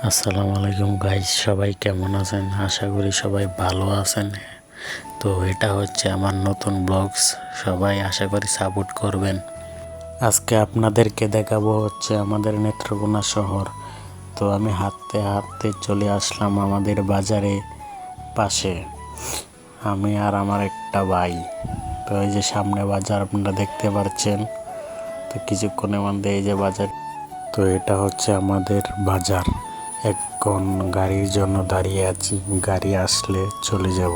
আসসালামু আলাইকুম গাইস, সবাই কেমন আছেন? আশা করি সবাই ভালো আছেন। তো এটা হচ্ছে আমার নতুন ব্লগস, সবাই আশা করি সাপোর্ট করবেন। আজকে আপনাদেরকে দেখাবো হচ্ছে আমাদের নেত্রকোনা শহর। তো আমি হাঁটতে হাঁটতে চলে আসলাম আমাদের বাজারে পাশে, আমি আর আমার একটা ভাই। তো এই যে সামনে বাজার আপনারা দেখতে পাচ্ছেন। তো কিছুক্ষণের মধ্যে এই যে বাজার, তো এটা হচ্ছে আমাদের বাজার। এখন গাড়ির জন্য দাঁড়িয়ে আছি, গাড়ি আসলে চলে যাব।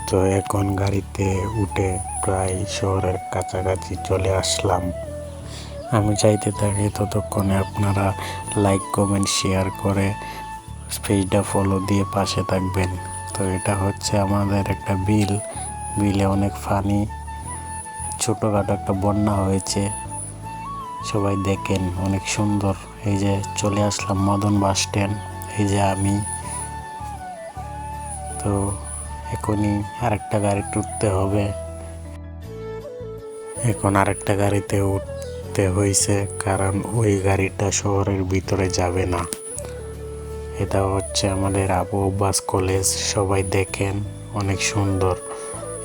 তো এখন গাড়িতে উঠে প্রায় শহরের কাছাকাছি চলে আসলাম। আমি চাইতে থাকি ততক্ষণে আপনারা লাইক কমেন্ট শেয়ার করে পেজটা ফলো দিয়ে পাশে থাকবেন। তো এটা হচ্ছে আমাদের একটা বিলে অনেক পানি, ছোটোখাটো একটা বন্যা হয়েছে, সবাই দেখেন অনেক সুন্দর। এই যে চলে আসলাম মদন বাস স্ট্যান্ড, এই যে আমি। তো এখনই আরেকটা গাড়িতে উঠতে হবে, এখন আরেকটা গাড়িতে উঠতে হয়েছে কারণ ওই গাড়িটা শহরের ভিতরে যাবে না। এটা হচ্ছে আমাদের আবু আব্বাস কলেজ, সবাই দেখেন অনেক সুন্দর।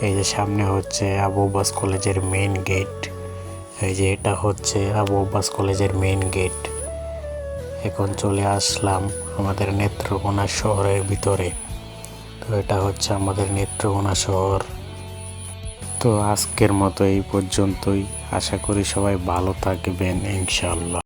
এই যে সামনে হচ্ছে আবু আব্বাস কলেজের মেইন গেট, এই যে এটা হচ্ছে আবু আব্বাস কলেজের মেইন গেট। এখন চলে আসলাম আমাদের নেত্রকোনা শহরের ভিতরে। তো এটা হচ্ছে আমাদের নেত্রকোনা শহর। তো আজকের মতো এই পর্যন্তই, আশা করি সবাই ভালো থাকবেন ইনশাআল্লাহ।